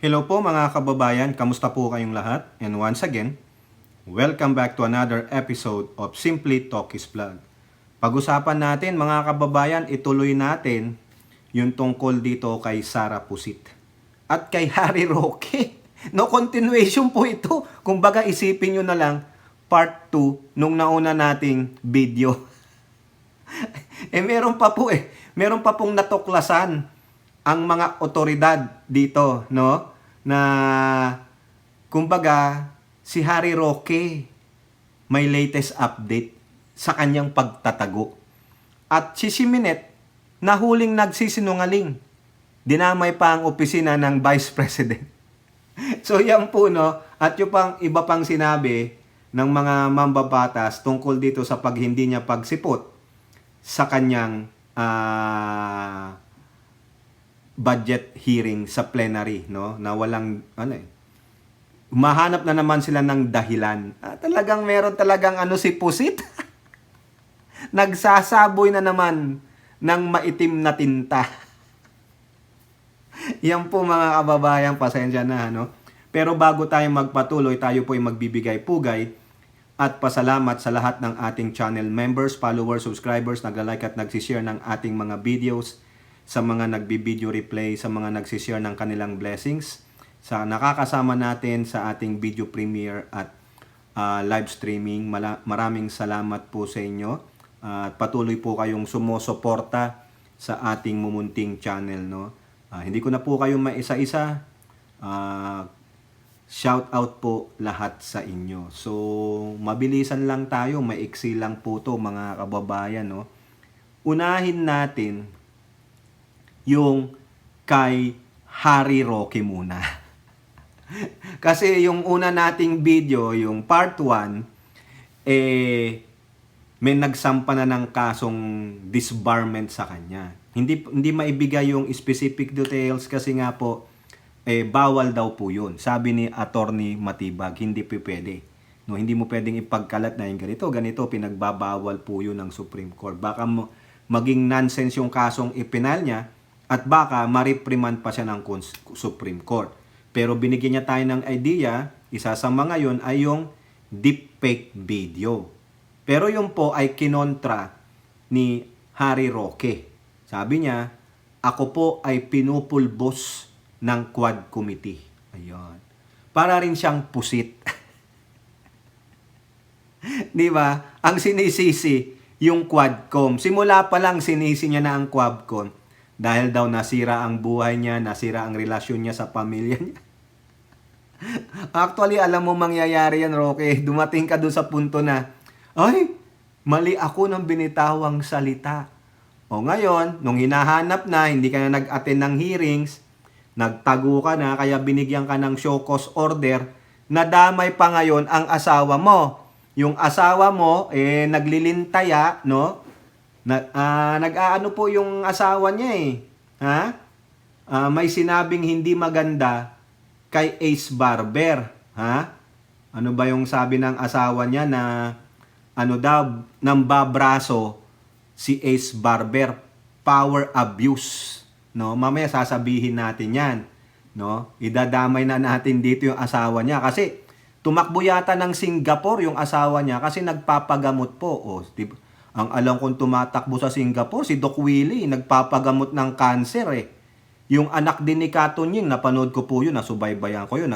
Hello po mga kababayan, kamusta po kayong lahat? And once again, welcome back to another episode of Simply Talkies Vlog. Pag-usapan natin mga kababayan, ituloy natin yung tungkol dito kay Sara Pusit at kay Harry Roque. No continuation po ito. Kumbaga isipin nyo na lang part 2 nung nauna nating video. Meron pa po meron pa pong natuklasan ang mga otoridad dito, no? Na kumbaga si Harry Roque may latest update sa kanyang pagtatago. At si Siminette nahuling nagsisinungaling. Dinamay pa ang opisina ng Vice President. So yan po, no? At yung pang iba pang sinabi ng mga mambabatas tungkol dito sa pag hindi niya pagsipot sa kanyang budget hearing sa plenary, no? Na walang mahanap na naman sila ng dahilan. Talagang meron talagang si Pusit. Nagsasaboy na naman ng maitim na tinta. Yan po mga kababayan, pasensya na, no? Pero bago tayo magpatuloy, tayo po ay magbibigay pugay at pasalamat sa lahat ng ating channel members, followers, subscribers, nagla-like at nagsishare ng ating mga videos, sa mga nagbi-video replay, sa mga nagsishare ng kanilang blessings, sa nakakasama natin sa ating video premiere at live streaming. Maraming salamat po sa inyo. At patuloy po kayong sumusuporta sa ating mumunting channel, no? Hindi ko na po kayo maisa-isa. Shout out po lahat sa inyo. So, mabilisan lang tayo, maiksi lang po to mga kababayan, no? Unahin natin yung kay Harry Roque muna. Kasi yung una nating video, yung part 1, may nagsampa na ng kasong disbarment sa kanya. Hindi maibigay yung specific details kasi nga po, bawal daw po yun. Sabi ni Attorney Matibag, hindi po pwede. No, hindi mo pwedeng ipagkalat na yung ganito, pinagbabawal po yun ng Supreme Court. Baka maging nonsense yung kasong ipinal niya, at baka ma-reprimand pa siya ng Supreme Court. Pero binigyan niya tayo ng idea, isa sa mga yon ay yung deepfake video. Pero yun po ay kinontra ni Harry Roque. Sabi niya, ako po ay pinupulbos ng Quad Committee. Ayun. Para rin siyang pusit. Di ba? Ang sinisisi, yung Quadcom. Simula pa lang sinisi niya na ang Quadcom. Dahil daw nasira ang buhay niya, nasira ang relasyon niya sa pamilya niya. Actually, alam mo mangyayari yan, Roque. Dumating ka doon sa punto na, ay, mali ako ng binitawang salita. O ngayon, nung hinahanap na, hindi ka na nag-attend ng hearings, nagtago ka na, kaya binigyan ka ng show cause order, nadamay pa ngayon ang asawa mo. Yung asawa mo, naglilintaya, no? Nag-aano po yung asawa niya Ha? May sinabing hindi maganda kay Ace Barber. Ha? Ano ba yung sabi ng asawa niya na nambabraso si Ace Barber? Power abuse. No? Mamaya sasabihin natin yan. No? Idadamay na natin dito yung asawa niya. Kasi tumakbo yata ng Singapore yung asawa niya kasi nagpapagamot po. Diba? Ang alam kong tumatakbo sa Singapore, si Doc Willie, nagpapagamot ng cancer Yung anak din ni Katunying, napanood ko po yun, nasubaybayan ko yun,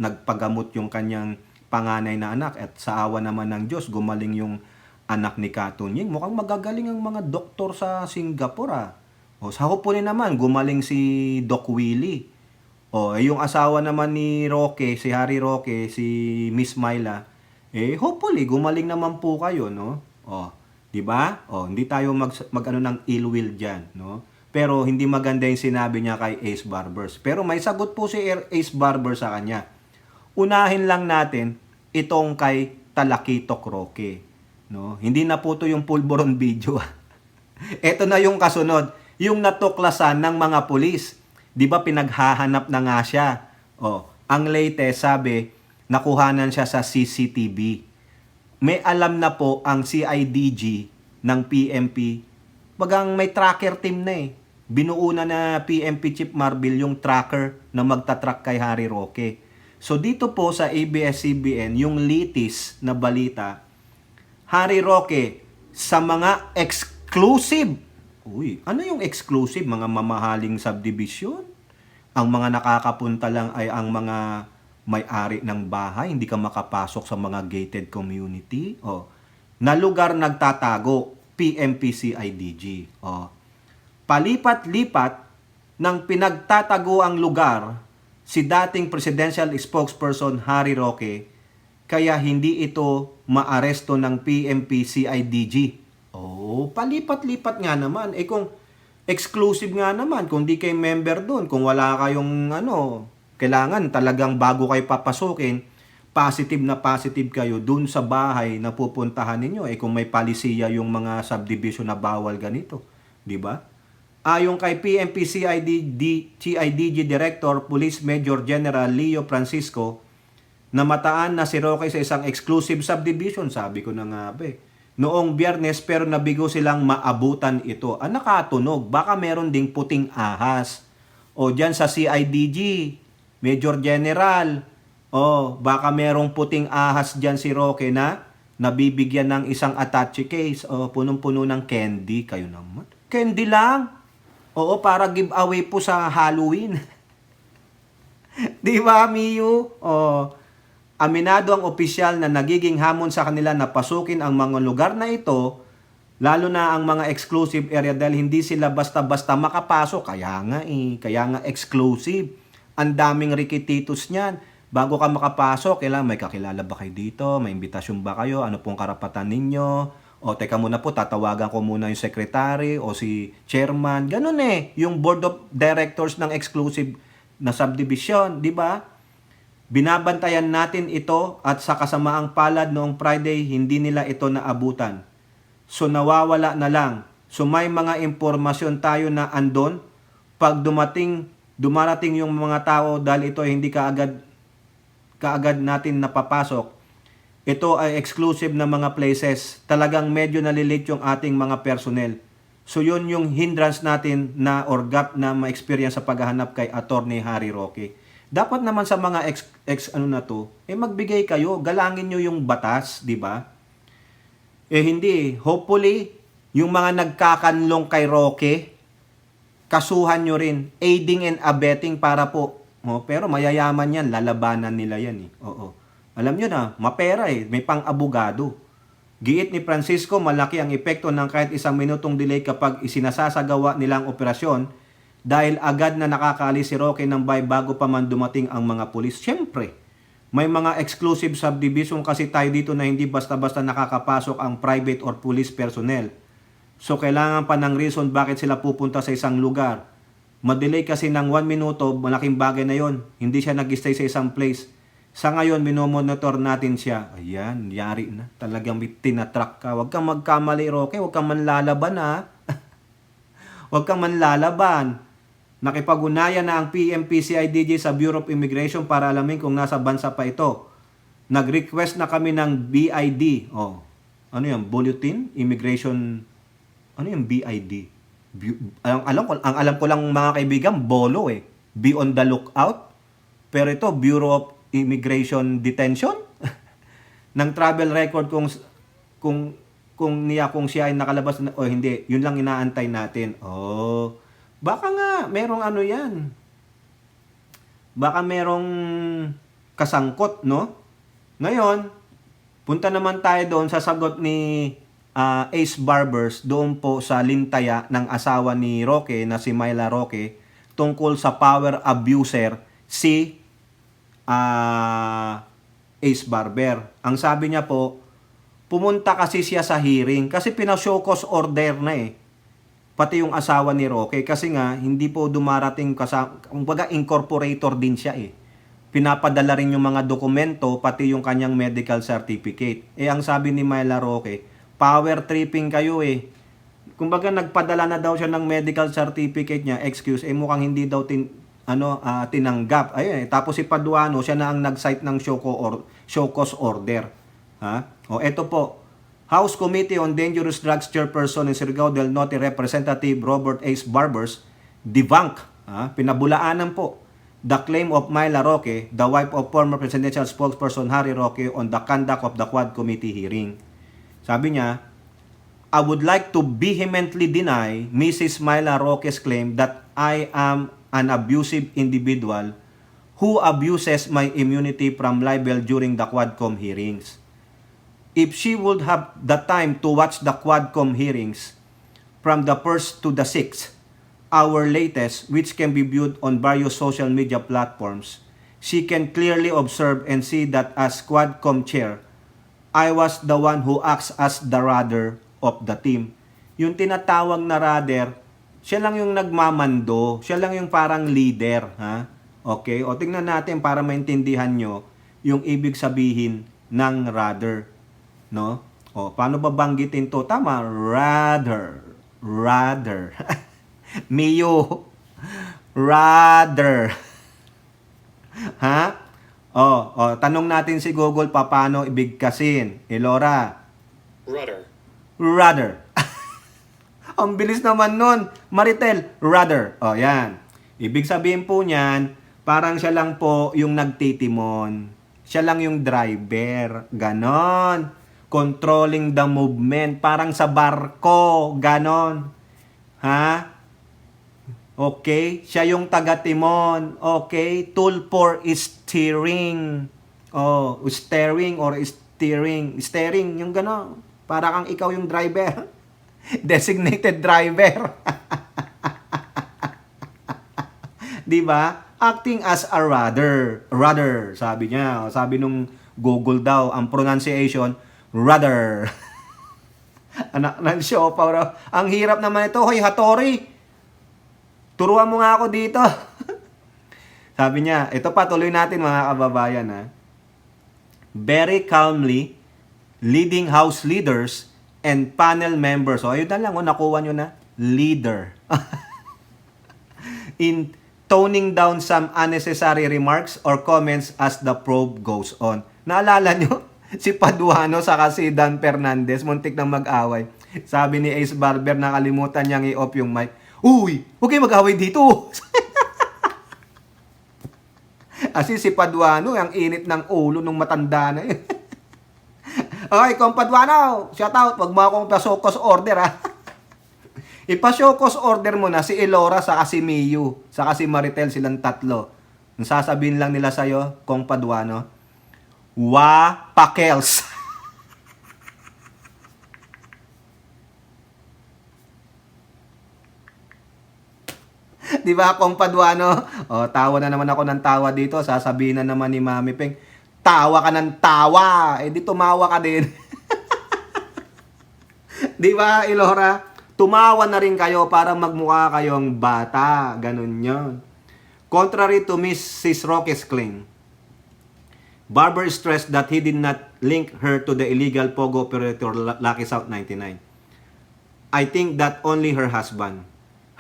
nagpagamot yung kanyang panganay na anak. At sa awa naman ng Diyos, gumaling yung anak ni Katunying. Mukhang magagaling ang mga doktor sa Singapore sa Hopuli naman, gumaling si Doc Willie. Yung asawa naman ni Roque, si Harry Roque, si Miss Myla, hopefully, gumaling naman po kayo, no? 'Di ba? Hindi tayo mag-ano ng ill will diyan, no? Pero hindi maganda yung sinabi niya kay Ace Barbers. Pero may sagot po si Ace Barber sa kanya. Unahin lang natin itong kay Talakitok Roque, no? Hindi na po 'to yung pulburon video. Ito na yung kasunod, yung natuklasan ng mga pulis. 'Di ba pinaghahanap na nga siya? Ang latest sabi, nakuhanan siya sa CCTV. May alam na po ang CIDG ng PMP. Bagang may tracker team na binuo na PNP Chief Marbil yung tracker na magtatrack kay Harry Roque. So dito po sa ABS-CBN, yung litis na balita, Harry Roque sa mga exclusive. Uy, ano yung exclusive? Mga mamahaling subdivision? Ang mga nakakapunta lang ay ang mga may-ari ng bahay, hindi ka makapasok sa mga gated community. Na lugar nagtatago, PMP-CIDG. Palipat-lipat ng pinagtatago ang lugar si dating presidential spokesperson Harry Roque, kaya hindi ito maaresto ng PMP-CIDG. Palipat-lipat nga naman. Kung exclusive nga naman, kung di kayo member doon, kung wala kayong kailangan talagang bago kayo papasukin, positive na positive kayo dun sa bahay na pupuntahan ninyo. Kung may palisiya yung mga subdivision na bawal ganito, di ba? Ayon kay PNP CIDG Director Police Major General Leo Francisco, namataan na si Roque sa isang exclusive subdivision, sabi ko na nga noong Biyernes, pero nabigo silang maabutan ito. Nakatunog, baka meron ding puting ahas. Diyan sa CIDG, Major General, baka merong puting ahas diyan si Roque na nabibigyan ng isang attache case. Punong-puno ng candy. Kayo naman. Candy lang. Para giveaway po sa Halloween. Di ba, Miyu? Aminado ang opisyal na nagiging hamon sa kanila na pasukin ang mga lugar na ito, lalo na ang mga exclusive area dahil hindi sila basta-basta makapasok. Kaya nga exclusive. Ang daming rikititos niyan. Bago ka makapasok, kailangan may kakilala ba kayo dito? May imbitasyon ba kayo? Ano pong karapatan ninyo? Teka muna po, tatawagan ko muna yung secretary o si chairman. Ganun yung board of directors ng exclusive na subdivision, di ba? Binabantayan natin ito at sa kasamaang palad noong Friday, hindi nila ito naabutan. So nawawala na lang. So may mga impormasyon tayo na andon. Pag dumarating yung mga tao dahil ito ay hindi kaagad natin napapasok, ito ay exclusive na mga places. Talagang medyo nalilate yung ating mga personnel. So yun yung hindrance natin na or gap na ma-experience sa paghahanap kay Attorney Harry Roque. Dapat naman sa mga magbigay kayo, galangin nyo yung batas, di ba? Hindi. Hopefully, yung mga nagkakanlong kay Roque, kasuhan nyo rin, aiding and abetting para po. Pero mayayaman yan, lalabanan nila yan. Alam nyo na, mapera may pang-abogado. Giit ni Francisco, malaki ang epekto ng kahit isang minutong delay kapag isinasasagawa nilang operasyon dahil agad na nakakaalis si Roque ng bahay bago pa man dumating ang mga pulis. Siyempre, may mga exclusive subdivision kasi tayo dito na hindi basta-basta nakakapasok ang private or police personnel. So, kailangan pa ng reason bakit sila pupunta sa isang lugar. Madelay kasi ng 1 minuto, malaking bagay na yon. Hindi siya nag-stay sa isang place. Sa ngayon, minomonitor natin siya. Ayan, yari na. Talagang tinatrack ka. Huwag kang magkamali, Roque. Huwag kang manlalaban, Huwag kang manlalaban. Nakipag-unayan na ang PMP-CIDG sa Bureau of Immigration para alamin kung nasa bansa pa ito. Nag-request na kami ng BID. Ano yan? Bulletin? Immigration? Ano yung BID? Ang alam ko lang mga kaibigan, BOLO Be on the lookout. Pero ito, Bureau of Immigration Detention ng travel record kung siya ay nakalabas o hindi, yun lang inaantay natin. Baka nga merong yan. Baka merong kasangkot, no? Ngayon, punta naman tayo doon sa sagot ni Ace Barbers doon po sa lintaya ng asawa ni Roque na si Myla Roque tungkol sa power abuser si Ace Barber. Ang sabi niya po, pumunta kasi siya sa hearing kasi pinashow cause order na pati yung asawa ni Roque kasi nga hindi po dumarating kumbaga incorporator din siya Pinapadala rin yung mga dokumento pati yung kanyang medical certificate. Ang sabi ni Myla Roque, power tripping kayo Kumbaga nagpadala na daw siya ng medical certificate niya, excuse, mukhang hindi daw tinanggap. Ayun tapos si Paduano, siya na ang nag-cite ng show cause order. Eto po, House Committee on Dangerous Drugs Chairperson in Surigao del Norte Representative Robert Ace Barbers debunk, pinabulaanan po, the claim of Myla Roque, the wife of former presidential spokesperson Harry Roque on the conduct of the Quad Committee hearing. Sabi niya, I would like to vehemently deny Mrs. Myla Roque's claim that I am an abusive individual who abuses my immunity from libel during the Quadcom hearings. If she would have the time to watch the Quadcom hearings from the first to the sixth, our latest, which can be viewed on various social media platforms, she can clearly observe and see that as Quadcom chair, I was the one who acts as the rudder of the team. Yung tinatawag na rudder, siya lang yung nagmamando, siya lang yung parang leader, ha? Okay? O tingnan natin para maintindihan nyo yung ibig sabihin ng rudder, no? O paano ba banggitin to? Tama, rudder. Rudder. Mio. Rudder. Ha? Tanong natin si Google paano ibigkasin. Elora. Rudder. Rudder. Ang bilis naman nun. Maritel, rudder. Yan. Ibig sabihin po niyan, parang siya lang po yung nagtitimon. Siya lang yung driver. Ganon. Controlling the movement. Parang sa barko. Ganon. Ha? Okay? Siya yung taga-timon. Okay? Tool for steering. Steering or steering. Steering, yung ganon. Para kang ikaw yung driver. Designated driver. Di ba? Acting as a rudder. Rudder, sabi niya. Sabi nung Google daw, ang pronunciation, rudder. Anak ng show, para ang hirap naman ito. Hoy, Hattori, turuan mo nga ako dito. Sabi niya, ito pa, tuloy natin mga kababayan. Very calmly, leading house leaders and panel members. Ayun na lang, nakuha nyo na. Leader. In toning down some unnecessary remarks or comments as the probe goes on. Naalala nyo? Si Paduano saka si Dan Fernandez, muntik nang mag-away. Sabi ni Ace Barber, nakalimutan niyang i-off yung mic. Uy, huwag kayo mag-away dito. Kasi si Paduano, ang init ng ulo nung matanda na yun. Okay, kung Paduano, shout out, wag mo akong pasokos order ha. Ipasokos order mo na si Elora saka si Miyu, saka si Maritel, silang tatlo. Ang sasabihin lang nila sa'yo, kung Paduano, wa pakels. Di ba, kung Paduano? Tawa na naman ako ng tawa dito. Sasabihin na naman ni Mami Peng, tawa ka ng tawa. Di tumawa ka din. Di ba, Elora? Tumawa na rin kayo para magmukha kayong bata. Ganun yun. Contrary to Mrs. Roque's claim, Barber stressed that he did not link her to the illegal pogo operator Lucky South 99. I think that only her husband,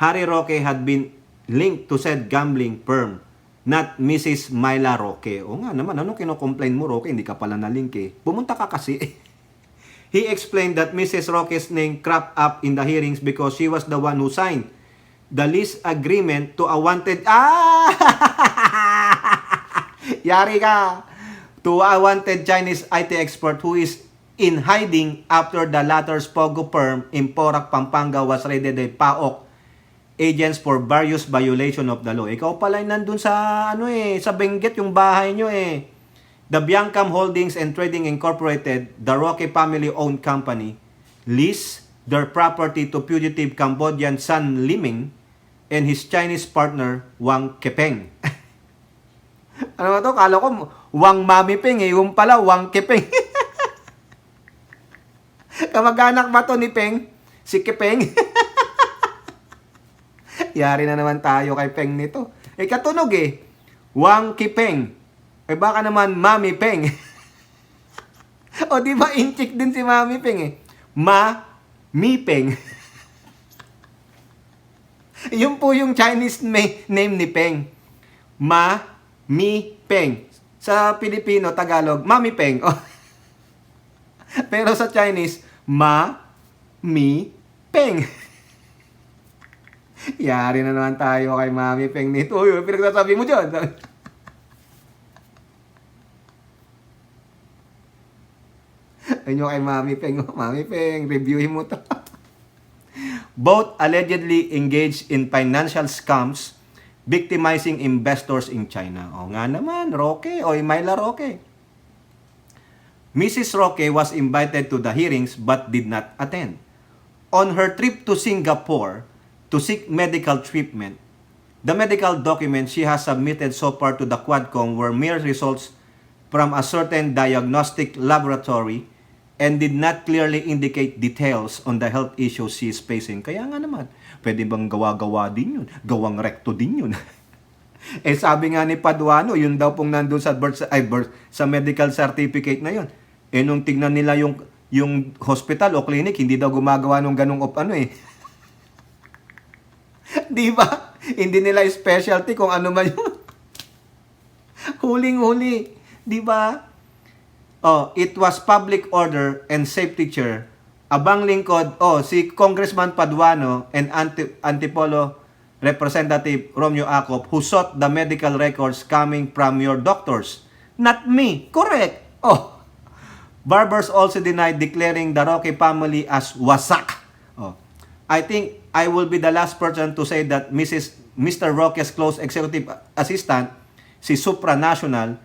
Harry Roque, had been linked to said gambling firm, not Mrs. Myla Roque. O nga naman, anong kinocomplain mo, Roque? Hindi ka pala na-link eh. Pumunta ka kasi. He explained that Mrs. Roque's name cropped up in the hearings because she was the one who signed the lease agreement to a wanted... Yari ka! To a wanted Chinese IT expert who is in hiding after the latter's pogo firm in Porac, Pampanga was raided by PAOK agents for various violation of the law. Ikaw pala nandun sa sa Benguet yung bahay nyo eh. The Biancam Holdings and Trading Incorporated, the Roque family-owned company, leased their property to fugitive Cambodian San Liming and his Chinese partner Wang Kepeng. Ano ba to? Kala ko Wang Mami Peng eh. Yung pala Wang Kepeng. Kamag-anak ba to ni Peng? Si Kepeng? Yari na naman tayo kay Peng nito. Katunog eh. Wang Kepeng. Baka naman Mami Peng. O di ba inchik din si Mami Peng eh. Mi Peng. Yun po yung Chinese name ni Peng. Mi Peng. Sa Pilipino, Tagalog, Mami Peng. Pero sa Chinese, Mi Peng. Yari na naman tayo kay Mami Peng nito. Uy, pinagsasabi mo dyan. Ayun yung kay Mami Peng. Mami Peng, reviewin mo to. Both allegedly engaged in financial scams, victimizing investors in China. O nga naman, Roque. O Myla Roque. Mrs. Roque was invited to the hearings but did not attend. On her trip to Singapore to seek medical treatment, the medical documents she has submitted so far to the Quadcom were mere results from a certain diagnostic laboratory and did not clearly indicate details on the health issues she is facing. Kaya nga naman, pwede bang gawa-gawa din yun? Gawang rekto din yun. Eh sabi nga ni Paduano, yun daw pong nandun sa sa medical certificate na yun. Eh nung tignan nila yung hospital o clinic, hindi daw gumagawa ng ganung Di ba? Hindi nila specialty kung ano man yun. Huling-huli. Di ba? Oh, it was public order and safety chair. Abang lingkod, si Congressman Paduano and Antipolo Representative Romeo Acop who sought the medical records coming from your doctors. Not me. Correct. Barbers also denied declaring the Roque family as wasak. I think I will be the last person to say that Mr. Roque's close executive assistant, si Supranational,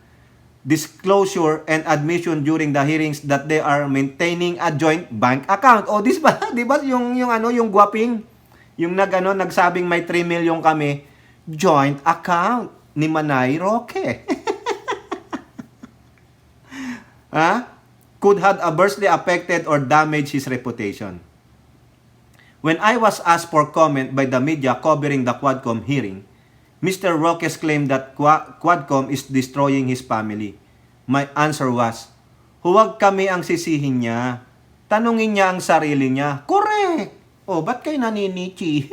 disclosure and admission during the hearings that they are maintaining a joint bank account. Di ba yung guwaping, yung nagsabing may 3 million kami, joint account ni Manay Roque. Could have adversely affected or damaged his reputation. When I was asked for comment by the media covering the Quadcom hearing, Mr. Roques claimed that Quadcom is destroying his family. My answer was, huwag kami ang sisihin niya. Tanungin niya ang sarili niya. Correct! Ba't kayo naninichi?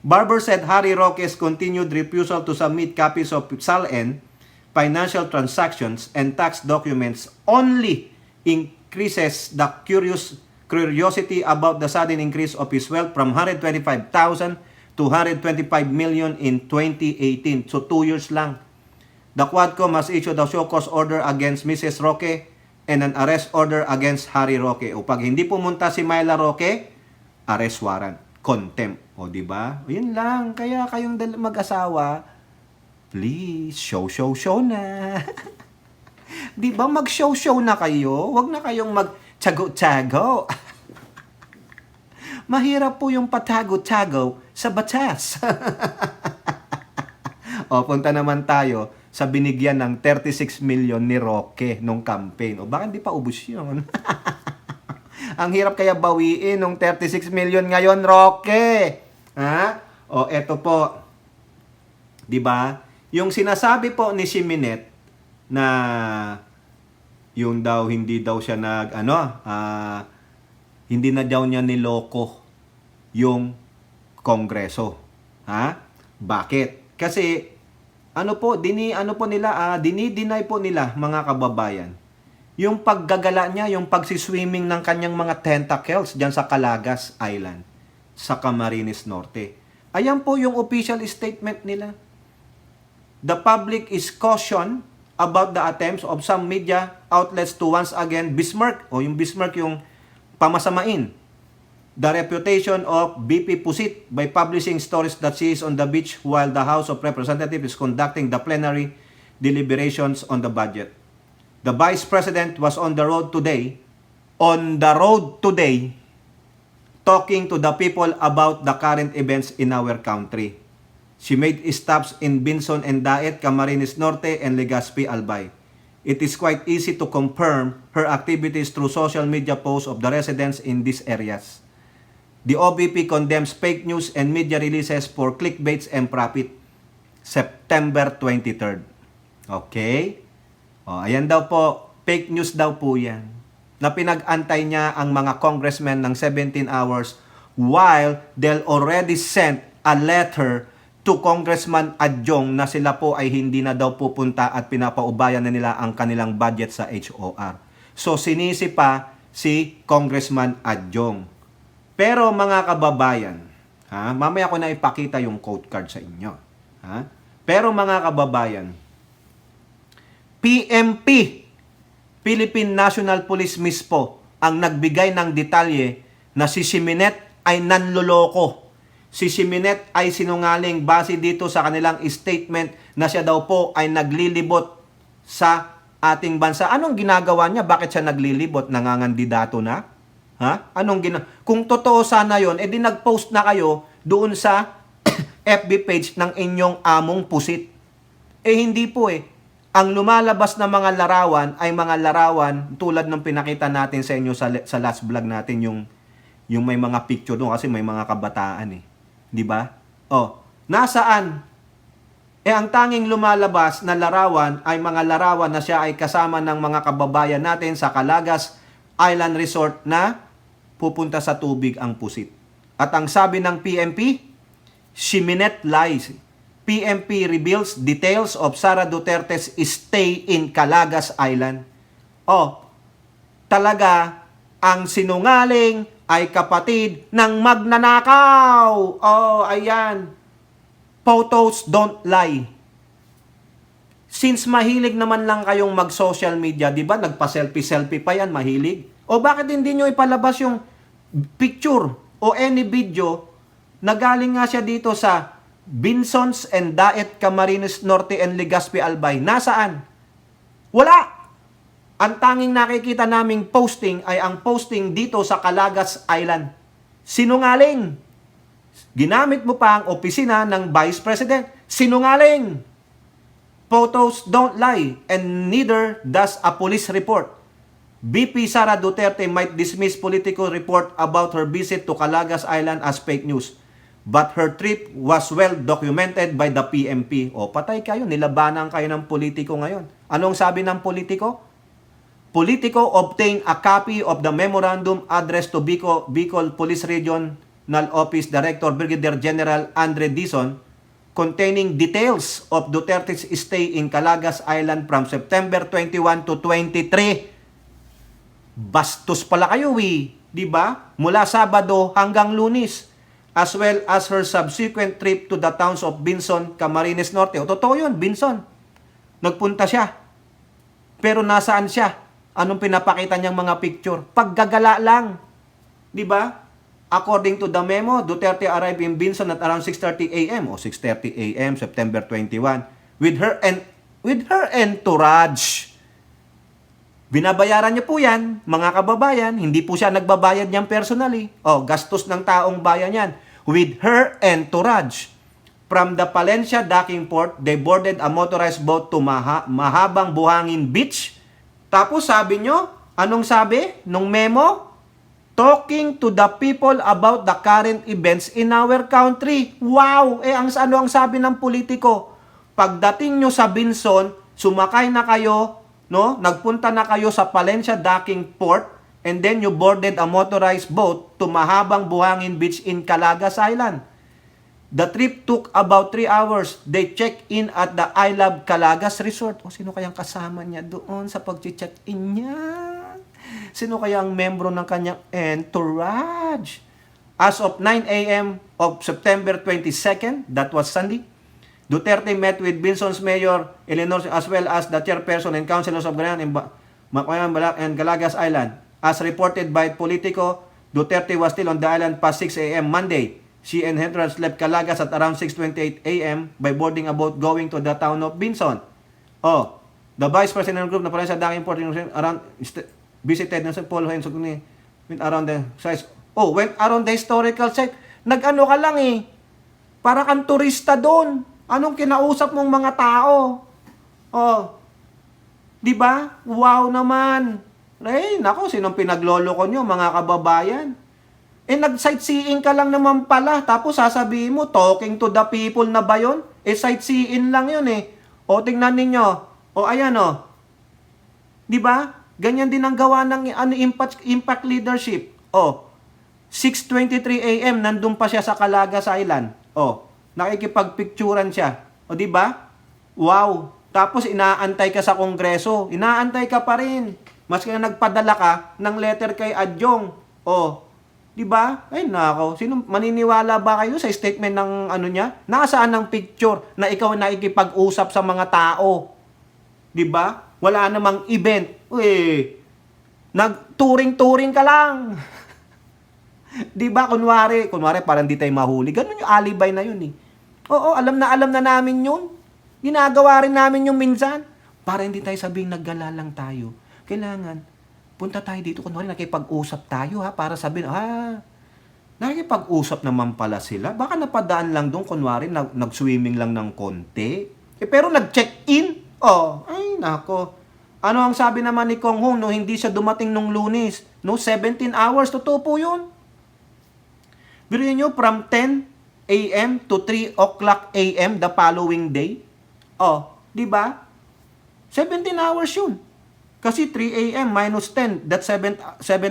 Barber said Harry Roques' continued refusal to submit copies of SALN, financial transactions, and tax documents only increases the curiosity about the sudden increase of his wealth from 125,000 to 125 million in 2018. So 2 years lang. The Quadcom has issued a show cause order against Mrs. Roque and an arrest order against Harry Roque. Pag hindi pumunta si Myla Roque, arrest warrant, contempt. Di ba? Yun lang. Kaya kayong mag-asawa, please, show na. Di ba? Mag-show na kayo. Huwag na kayong mag-tsago-tsago. Mahirap po yung patago-tago sa batas. Punta naman tayo sa binigyan ng 36 million ni Roque nung campaign. Baka hindi pa ubos yun. Ang hirap kaya bawiin nung 36 million ngayon, Roque. Eto po. 'Di ba? Yung sinasabi po ni Siminet na yung daw hindi daw siya hindi na daw niya niloko yung Kongreso. Bakit? Kasi dinideny po nila mga kababayan yung paggagala niya, yung pagsiswimming ng kanyang mga tentacles diyan sa Calagas Island sa Camarines Norte. Ayan po yung official statement nila. The public is cautioned about the attempts of some media outlets to once again besmirk, yung besmirk yung pamasamain the reputation of BP Pusit by publishing stories that she is on the beach while the House of Representatives is conducting the plenary deliberations on the budget. The Vice President was on the road today, talking to the people about the current events in our country. She made stops in Binson and Daet, Camarines Norte, and Legazpi, Albay. It is quite easy to confirm her activities through social media posts of the residents in these areas. The OVP condemns fake news and media releases for clickbaits and profit. September 23rd. Okay? Ayan daw po, fake news daw po yan. Na pinag-antay niya ang mga congressmen ng 17 hours while they'll already sent a letter to Congressman Adjong na sila po ay hindi na daw pupunta at pinapaubayan na nila ang kanilang budget sa HOR. So sinisi pa si Congressman Adjong. Pero mga kababayan, Ha? Mamaya ko na ipakita yung code card sa inyo. Ha? Pero mga kababayan, PMP, Philippine National Police mismo, ang nagbigay ng detalye na si Siminet ay nanloloko. Si Siminet ay sinungaling base dito sa kanilang statement na siya daw po ay naglilibot sa ating bansa. Anong ginagawa niya? Bakit siya naglilibot? Nangangandidato na? Ha? Kung totoo sana yon, edi nag-post na kayo doon sa FB page ng inyong among pusit. Hindi po eh. Ang lumalabas na mga larawan ay mga larawan tulad ng pinakita natin sa inyo sa last vlog natin, yung may mga picture doon kasi may mga kabataan eh. 'Di ba? Nasaan? Ang tanging lumalabas na larawan ay mga larawan na siya ay kasama ng mga kababayan natin sa Calagas Island Resort na pupunta sa tubig ang pusit. At ang sabi ng PMP, Siminet lies. PMP reveals details of Sara Duterte's stay in Calagas Island. Talaga, ang sinungaling ay kapatid ng magnanakaw. Ayan. Photos don't lie. Since mahilig naman lang kayong mag-social media, di ba? Nagpa-selfie-selfie pa yan, mahilig. Bakit hindi nyo ipalabas yung picture o any video na galing nga siya dito sa Binsons and Daet Camarines Norte and Legazpi Albay? Nasaan? Wala! Ang tanging nakikita naming posting ay ang posting dito sa Calagas Island. Sinungaling! Ginamit mo pa ang opisina ng Vice President. Sinungaling! Photos don't lie and neither does a police report. VP Sara Duterte might dismiss political report about her visit to Calagas Island as fake news. But her trip was well documented by the PMP. Patay kayo, nilabanan kayo ng politiko ngayon. Anong sabi ng politiko? Politico obtained a copy of the memorandum addressed to Bicol Police Regional Office Director Brigadier General Andre Dizon containing details of Duterte's stay in Calagas Island from September 21 to 23. Bastos pala kayo di ba? Mula Sabado hanggang Lunes, as well as her subsequent trip to the towns of Binson, Camarines Norte. Totoo yun, Binson. Nagpunta siya. Pero nasaan siya? Anong pinapakita niyang mga picture? Paggagala lang. Di ba? According to the memo, Duterte arrived in Binson at around 6:30 a.m. 6:30 a.m. September 21 with her entourage. Binabayaran niya po yan, mga kababayan. Hindi po siya nagbabayad niyan personally. Gastos ng taong bayan yan. With her entourage. From the Palencia docking port, they boarded a motorized boat to Mahabang Buhangin Beach. Tapos sabi nyo, anong sabi nung memo? Talking to the people about the current events in our country. Wow! Ano ang sabi ng politiko? Pagdating nyo sa Binson, sumakay na kayo, nagpunta na kayo sa Palencia docking port, and then you boarded a motorized boat to Mahabang Buhangin Beach in Calagas Island. The trip took about 3 hours. They checked in at the I Love Calagas Resort. Sino kayang kasama niya doon sa pag-check in niya? Sino kaya ang membro ng kanyang entourage? As of 9 a.m. of September 22nd, that was Sunday, Duterte met with Binson's Mayor Eleanor as well as the chairperson and councilors of Ganayan and Calagas Island. As reported by Politico, Duterte was still on the island past 6 a.m. Monday. She and Henry left Calagas at around 6:28 a.m. by boarding a boat going to the town of Binson. The Vice President group na pala sa Daking Port around visited ng Paul Hensog went around the size. Went around the historical site. Nag-ano ka lang para kang turista doon. Anong kinausap mong mga tao? Di ba? Wow naman. Nako, sinong pinagloloko nyo, mga kababayan? Nag-sightseeing ka lang naman pala. Tapos sasabihin mo, talking to the people na ba yun? Sightseeing lang yun tingnan ninyo. Ayan Di ba? Ganyan din ang gawa ng impact leadership. 6:23 a.m. nandun pa siya sa Calagas Island. Nakikipagpicturan siya. Di ba? Wow. Tapos inaantay ka sa Kongreso. Inaantay ka pa rin. Mas kaya nagpadala ka ng letter kay Adjong. Di ba? Ay nako, sino maniniwala ba kayo sa statement ng ano niya? Nasaan ang picture na ikaw na nakikipag-usap sa mga tao? Di ba? Wala namang event. Uy, nag-touring-touring ka lang. Di ba? Kunwari parang di tayo mahuli. Ganun yung alibay na yun eh. Oo, alam na namin yun. Ginagawa rin namin yung minsan. Para hindi tayo sabing naggala lang tayo. Kailangan, punta tayo dito. Kunwari, nakipag-usap tayo ha. Para sabihin, nakikipag-usap naman pala sila. Baka napadaan lang doon. Kunwari, nag-swimming lang ng konti. Pero nag-check-in. Oh, ay nako. Ano ang sabi naman ni Kong Hong no hindi siya dumating nung Lunes? No, 17 hours. Totoo po yun. Biruin nyo, from 10 a.m. to 3 o'clock a.m. the following day. Oh, di ba? 17 hours yun. Kasi 3 a.m. minus 10, that's 7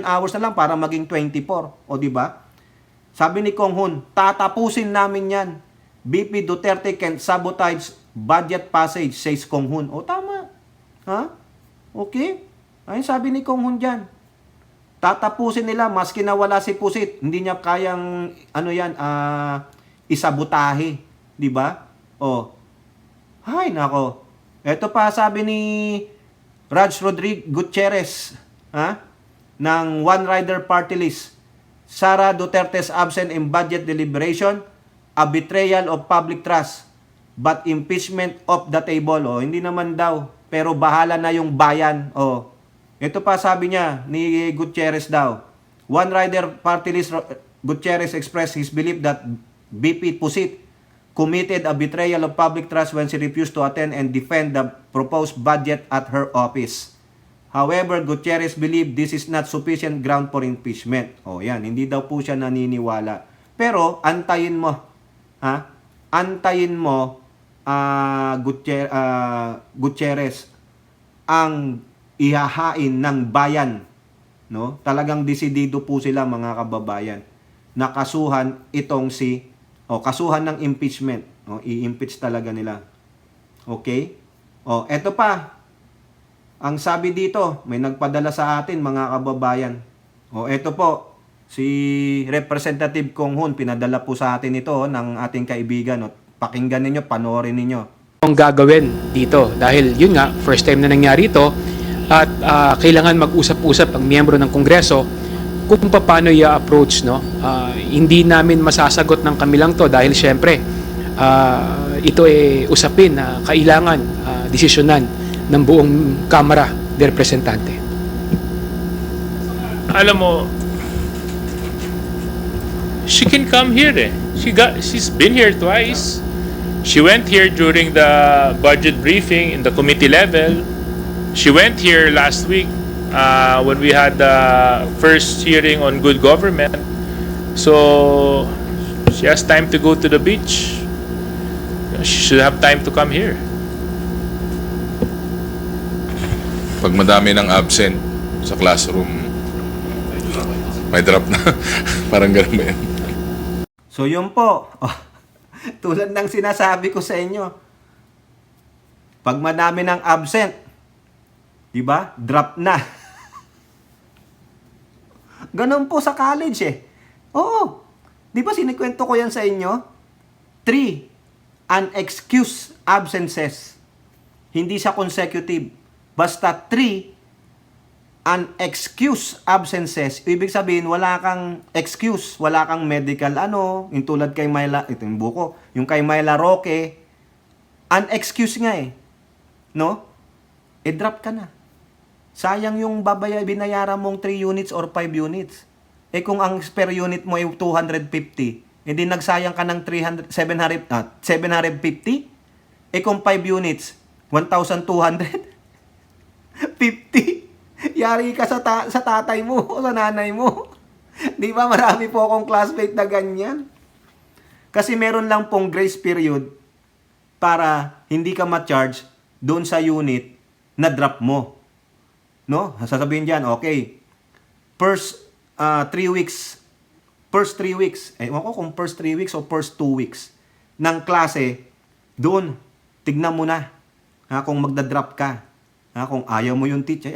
hours na lang para maging 24. O di ba? Sabi ni Kong Hun, tatapusin namin yan. BP Duterte can sabotage budget passage, says Kong Hun. O tama. Ha? Okay? Ayun sabi ni Kong Hun dyan. Tatapusin nila maski na wala si Pusit. Hindi niya kayang isabotahe, 'di ba? Oh. Hay nako. Ito pa sabi ni Raj Rodriguez Gutierrez, ng One Rider Party List. Sara Duterte's absent in budget deliberation, a betrayal of public trust, but impeachment off the table. Oh, hindi naman daw, pero bahala na yung bayan. Oh. Ito pa sabi niya ni Gutierrez daw. One Rider Party List Gutierrez expressed his belief that BP Pusit committed a betrayal of public trust when she refused to attend and defend the proposed budget at her office. However, Gutierrez believed this is not sufficient ground for impeachment. O yan, hindi daw po siya naniniwala. Pero, antayin mo. Antayin mo, Gutierrez, ang ihahain ng bayan, no? Talagang desidido po sila mga kababayan. Nakasuhan itong kasuhan ng impeachment. I-impeach talaga nila. Okay? Eto pa. Ang sabi dito, may nagpadala sa atin mga kababayan. Eto po, si Representative Kong Hun, pinadala po sa atin ito ng ating kaibigan. Pakinggan ninyo, panoorin ninyo. Ang gagawin dito dahil yun nga, first time na nangyari ito. At kailangan mag-usap-usap ang miyembro ng Kongreso kung paano i-approach. No? Hindi namin masasagot ng kami lang to dahil syempre ito ay usapin na kailangan desisyonan ng buong Kamara de Representante. Alam mo, she can come here eh. She's been here twice. She went here during the budget briefing in the committee level. She went here last week when we had the first hearing on good government. So she has time to go to the beach. She should have time to come here. Pag madami ng absent sa classroom, may drop na. Parang ganun ba yan? So yun po. Tulad ng sinasabi ko sa inyo. Pag madami ng absent, diba? Drop na. Ganun po sa college eh. Oo. Di ba sinikwento ko yan sa inyo? 3 unexcused absences. Hindi siya consecutive. Basta 3 unexcused absences. Ibig sabihin, wala kang excuse. Wala kang medical yung tulad kay Myla, ito yung buko. Yung kay Myla Roque, unexcused nga eh. No? Drop ka na. Sayang yung binayaran mong 3 units or 5 units. Kung ang per unit mo ay 250, hindi nagsayang ka ng 750? Kung 5 units, 1,250? Yari ka sa tatay mo o sa nanay mo. Di ba marami po akong classmate na ganyan? Kasi meron lang pong grace period para hindi ka ma-charge doon sa unit na drop mo. No? Sasabihin diyan, okay. First 3 weeks. First 3 weeks. Ewan ko kung first 3 weeks o first 2 weeks ng klase, doon, tignan mo na. Kung magda-drop ka. Kung ayaw mo yung teacher,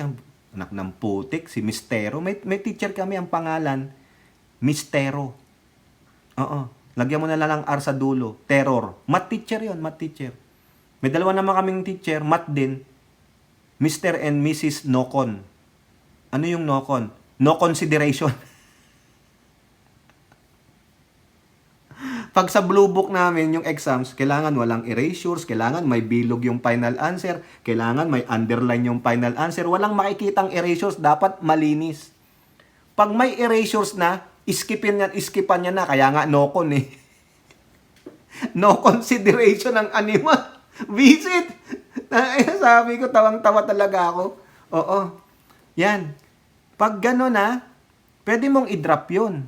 anak ng putik, si Mistero. May teacher kami, ang pangalan, Mistero. Oo. Lagyan mo na lang R sa dulo. Terror. Math teacher yon, math teacher. May dalawa naman kaming teacher, math din. Mr. and Mrs. Nocon. Ano yung Nocon? No consideration. Pag sa blue book namin, yung exams, kailangan walang erasures, kailangan may bilog yung final answer, kailangan may underline yung final answer, walang makikitang erasures, dapat malinis. Pag may erasures na, iskipan niya na, kaya nga no con eh. No consideration ng animal. Visit! Sabi ko, tawang-tawa talaga ako. Oo. Yan. Pag gano'n na, pwede mong i-drop yun.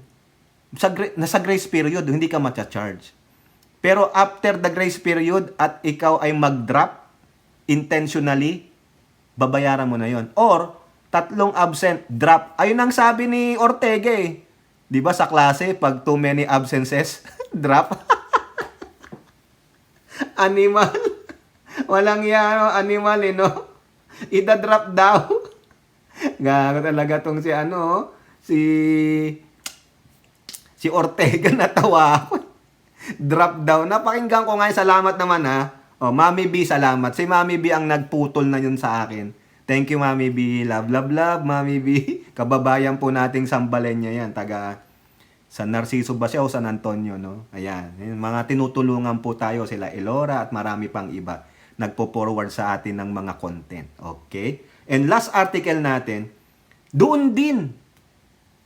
Nasa grace period, hindi ka matcha-charge. Pero after the grace period at ikaw ay mag-drop intentionally, babayaran mo na yon. Or, 3 absent, drop. Ayun ang sabi ni Ortega eh. Di ba sa klase, pag too many absences, drop. Animal. Walang yan, animal eh, no? Ida-drop daw. Gago talaga tong si Ortega, natawa ako. Drop down. Napakinggan ko nga, salamat naman ha. Oh, Mami B, salamat. Si Mami B ang nagputol na yun sa akin. Thank you, Mami B. Love, love, love, Mami B. Kababayan po nating Sambalenya yan. Taga San Narciso ba siya o San Antonio, no? Ayan. Mga tinutulungan po tayo, sila Elora at marami pang iba. Nagpo-forward sa atin ng mga content. Okay? And last article natin, doon din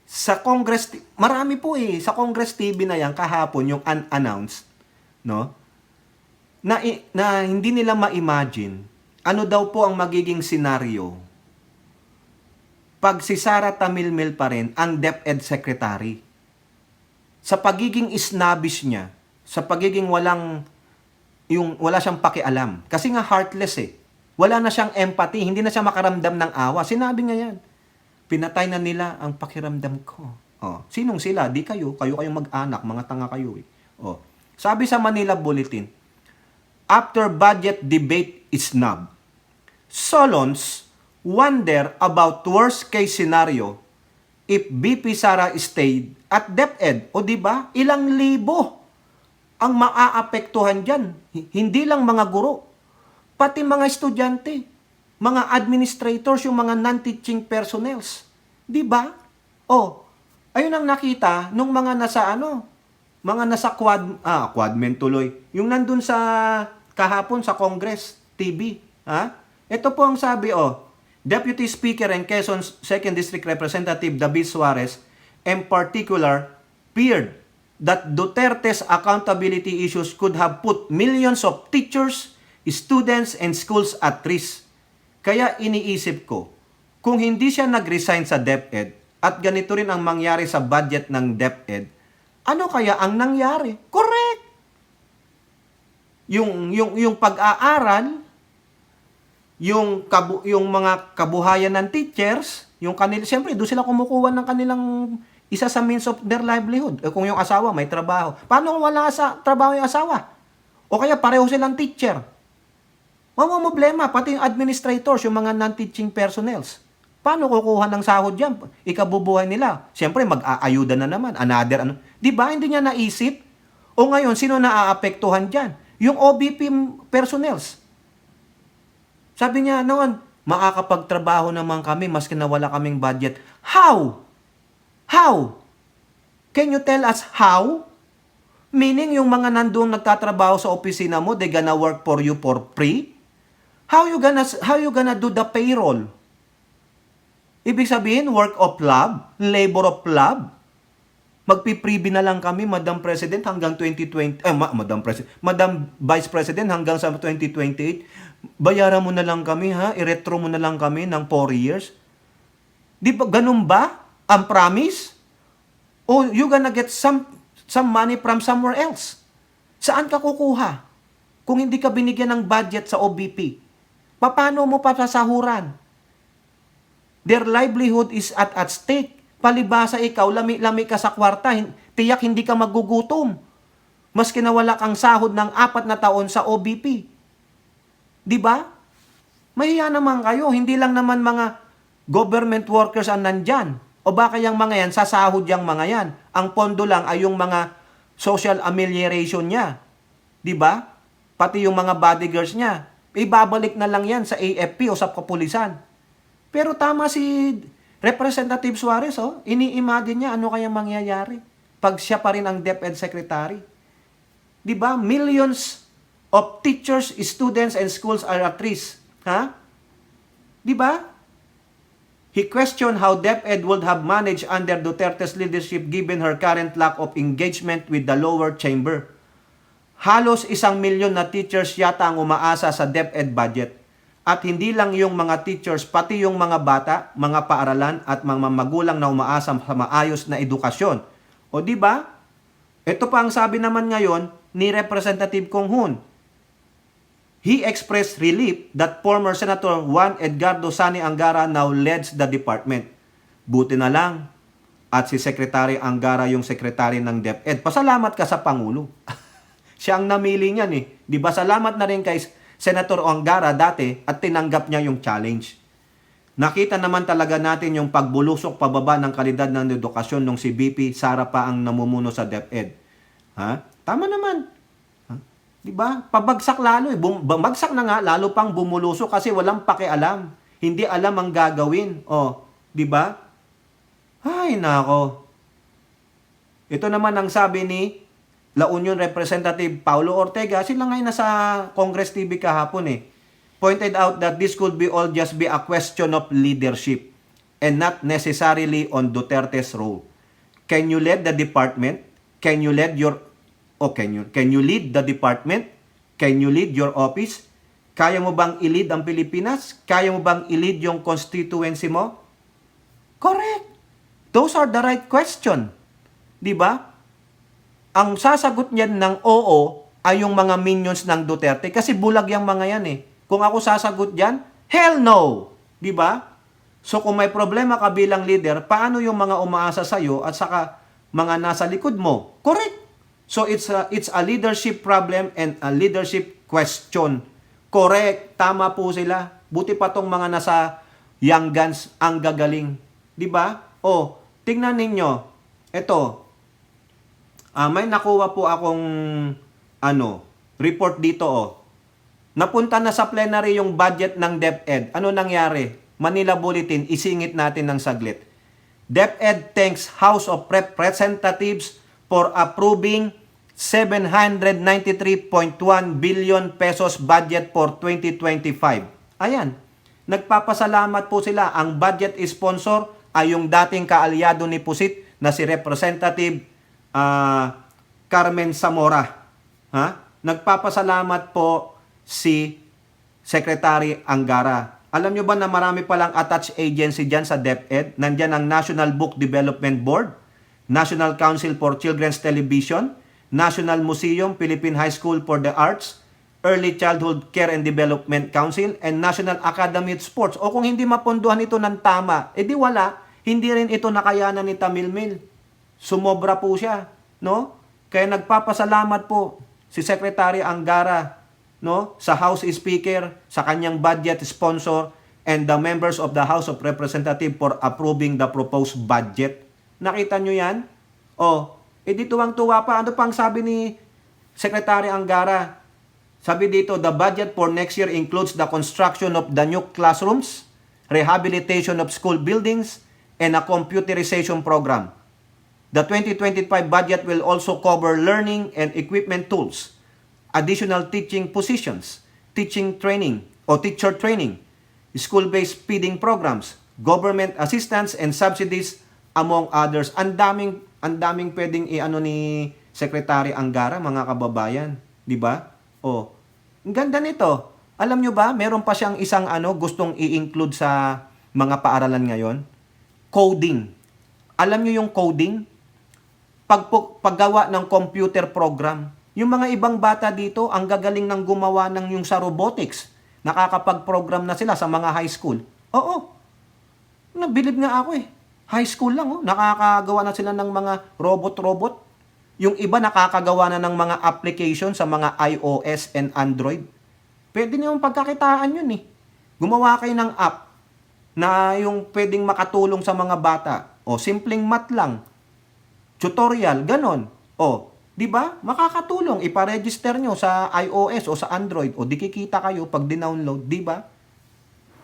sa Congress, marami po sa Congress TV na yan, kahapon, yung unannounced, no? Na hindi nila ma-imagine, ano daw po ang magiging senaryo pag si Sara Tamilmil pa rin ang DepEd Secretary. Sa pagiging snobbish niya, sa pagiging wala siyang pakialam. Kasi nga heartless eh. Wala na siyang empathy, hindi na siya makaramdam ng awa. Sinabi niya yan. Pinatay na nila ang pakiramdam ko. Oh, sinong sila? Di kayo. Kayo kayong mag-anak. Mga tanga kayo eh. Oh. Sabi sa Manila Bulletin, after budget debate is snubbed, Solons wonder about worst case scenario if BP Sara stayed at DepEd. O di ba? Ilang libo ang maaapektuhan dyan. Hindi lang mga guro. Pati mga estudyante. Mga administrators, yung mga non-teaching personnels. Di ba? Oh, ayun ang nakita nung mga nasa mga nasa quadmen tuloy. Yung nandun sa kahapon sa Congress TV. Ha? Ito po ang sabi, Deputy Speaker and Quezon's 2nd District Representative David Suarez in particular feared that Duterte's accountability issues could have put millions of teachers, students, and schools at risk. Kaya iniisip ko, kung hindi siya nag-resign sa DepEd at ganito rin ang mangyari sa budget ng DepEd, ano kaya ang nangyari? Correct! Yung pag-aaral, yung mga kabuhayan ng teachers, siyempre doon sila kumukuha ng kanilang isa sa means of their livelihood. Kung yung asawa may trabaho. Paano kung wala trabaho yung asawa? O kaya pareho silang teacher. Mga problema, pati yung administrators, yung mga non-teaching personnels. Paano kukuha ng sahod yan? Ikabubuhay nila. Siyempre, mag-aayuda na naman. Di ba? Hindi niya naisip. O ngayon, sino naaapektuhan dyan? Yung OBP personnels. Sabi niya noon, makakapagtrabaho naman kami maski na wala kaming budget. How? How? Can you tell us how? Meaning, yung mga nandoon nagtatrabaho sa opisina mo, they gonna work for you for free? How you gonna do the payroll? Ibig sabihin, work of love, labor of love. Magpipribi na lang kami, Madam President, hanggang 2020, Madam Vice President, hanggang sa 2028. Bayaran mo na lang kami, ha? I-retro mo na lang kami ng 4 years. Di ba, ganun ba ang promise? O you gonna get some money from somewhere else? Saan ka kukuha? Kung hindi ka binigyan ng budget sa OBP, paano mo pasasahuran? Their livelihood is at stake. Palibasa ikaw, lami-lami ka sa kwarta, tiyak hindi ka magugutom. Maski na wala kang sahod ng 4 na taon sa OBP. Di ba? Mahiya naman kayo, hindi lang naman mga government workers ang nandyan. O baka yung mga yan, sasahod yung mga yan. Ang pondo lang ay yung mga social amelioration niya. Di ba? Pati yung mga bodyguards niya. Ibabalik na lang yan sa AFP o sa kapulisan. Pero tama si Representative Suarez, ini-imagine niya ano kaya mangyayari pag siya pa rin ang DepEd Secretary. Di ba? Millions of teachers, students, and schools are at risk. Ha? Di ba? He questioned how DepEd would have managed under Duterte's leadership given her current lack of engagement with the lower chamber. Halos 1 milyon na teachers yata ang umaasa sa DepEd budget. At hindi lang yung mga teachers, pati yung mga bata, mga paaralan at mga magulang na umaasa sa maayos na edukasyon. O di ba? Ito pa ang sabi naman ngayon ni Representative Kong Hoon. He expressed relief that former Senator Juan Edgardo Sani Angara now leads the department. Buti na lang. At si Secretary Angara yung secretary ng DepEd. Pasalamat ka sa Pangulo. Siya ang namili niyan eh. Di ba? Salamat na rin kay Senator Angara dati at tinanggap niya yung challenge. Nakita naman talaga natin yung pagbulusok pababa ng kalidad ng edukasyon nung si BP Sara pa ang namumuno sa DepEd. Ha? Tama naman. Ha? Di ba? Pabagsak lalo eh. Bagsak na nga, lalo pang bumulusok kasi walang pakialam. Hindi alam ang gagawin. O, di ba? Ay, nako. Ito naman ang sabi ni La Union Representative Paulo Ortega, sila ngayon nasa Congress TV kahapon eh, pointed out that this could be all just be a question of leadership and not necessarily on Duterte's role. Can you lead the department? Can you lead your can you lead the department? Can you lead your office? Kaya mo bang i-lead ang Pilipinas? Kaya mo bang i-lead yung constituency mo? Correct. Those are the right question. 'Di ba? Ang sasagot niyan ng oo ay yung mga minions ng Duterte kasi bulag yung mga yan eh. Kung ako sasagot diyan, hell no. 'Di ba? So kung may problema ka bilang leader, paano yung mga umaasa sa iyo at saka mga nasa likod mo? Correct. So it's a leadership problem and a leadership question. Correct. Tama po sila. Buti pa tong mga nasa young guns ang gagaling. 'Di ba? Tingnan ninyo. Ito. May nakuha po akong report dito Napunta na sa plenary yung budget ng DepEd. Ano nangyari? Manila Bulletin, isingit natin ng saglit. DepEd thanks House of Representatives for approving 793.1 billion pesos budget for 2025. Ayan. Nagpapasalamat po sila. Ang budget sponsor ay yung dating kaalyado ni Pusit na si Representative Carmen Zamora. Nagpapasalamat po si Secretary Angara. Alam nyo ba na marami palang attached agency dyan sa DepEd? Nandyan ang National Book Development Board, National Council for Children's Television, National Museum, Philippine High School for the Arts, Early Childhood Care and Development Council, and National Academy of Sports. O kung hindi mapunduhan ito ng tama, edi wala, hindi rin ito nakayanan ni Tamilmil. Sumobra po siya, no? Kaya nagpapasalamat po si Secretary Angara, no, sa House Speaker, sa kanyang budget sponsor, and the members of the House of Representatives for approving the proposed budget. Nakita nyo yan? Edi tuwang-tuwa pa. Ano pang sabi ni Secretary Angara? Sabi dito, the budget for next year includes the construction of the new classrooms, rehabilitation of school buildings, and a computerization program. The 2025 budget will also cover learning and equipment tools, additional teaching positions, teacher training, school-based feeding programs, government assistance and subsidies, among others. Ang daming pwedeng ni Secretary Angara, mga kababayan. Di ba? Ang ganda nito. Alam nyo ba, meron pa siyang isang gustong i-include sa mga paaralan ngayon? Coding. Alam nyo yung coding? Paggawa ng computer program. Yung mga ibang bata dito, ang gagaling ng gumawa ng yung sa robotics. Nakakapag-program na sila sa mga high school. Oo. Nabilib nga ako High school lang, nakakagawa na sila ng mga robot-robot. Yung iba nakakagawa na ng mga application sa mga iOS and Android. Pwede niyong pagkakitaan yun Gumawa kayo ng app na yung pwedeng makatulong sa mga bata. O simpleng math lang. Tutorial, ganon. O, di ba? Makakatulong. Iparegister nyo sa iOS o sa Android o di kikita kayo pag dinownload, di ba?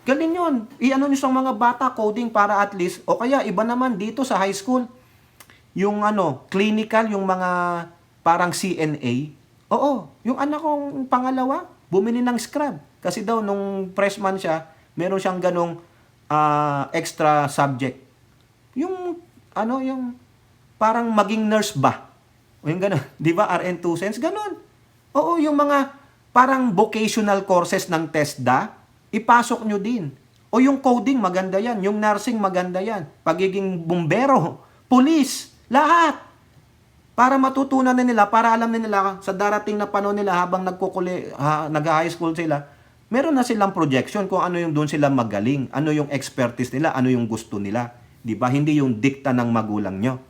Galing yun. I-ano nyo sa mga bata coding para at least, o kaya iba naman dito sa high school, yung clinical, yung mga parang CNA. Oo, yung anak kong pangalawa, bumili ng scrub. Kasi daw, nung freshman siya, meron siyang ganong extra subject. Yung, yung parang maging nurse ba? O yung ganon. Di ba? RN 2 cents, ganon. Oo, yung mga parang vocational courses ng TESDA, ipasok nyo din. O yung coding, maganda yan. Yung nursing, maganda yan. Pagiging bumbero, police, lahat. Para matutunan na nila, para alam na nila sa darating na panahon nila habang nag-high school sila, meron na silang projection kung ano yung doon sila magaling, ano yung expertise nila, ano yung gusto nila. Di ba? Hindi yung dikta ng magulang nyo.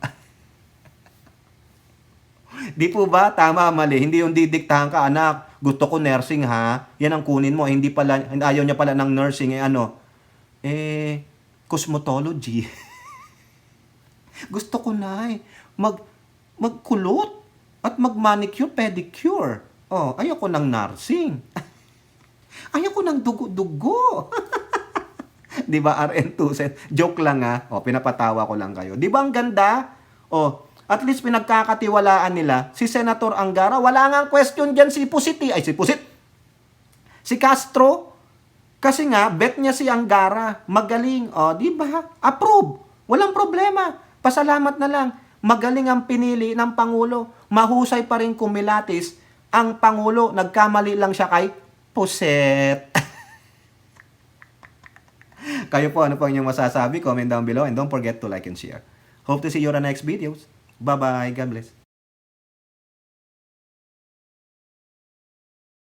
Di po ba? Tama, mali. Hindi yung didiktahan ka, anak, gusto ko nursing ha. Yan ang kunin mo. Hindi pala, ayaw niya pala ng nursing. Cosmetology. Gusto ko na magkulot at mag-manicure, pedicure. Oh, ayoko ng nursing. Ayoko ng dugo-dugo. Di ba, RN 2 cents? Joke lang ha. O, pinapatawa ko lang kayo. Di ba ang ganda? O, at least pinagkakatiwalaan nila. Si Senator Angara, wala nga question dyan si Pusit. Si Castro, kasi nga, bet niya si Angara. Magaling. O, di ba? Approve. Walang problema. Pasalamat na lang. Magaling ang pinili ng Pangulo. Mahusay pa rin kumilatis ang Pangulo. Nagkamali lang siya kay Puset. Kayo po, ano po inyong masasabi? Comment down below and don't forget to like and share. Hope to see you on the next videos. Bye-bye. God bless.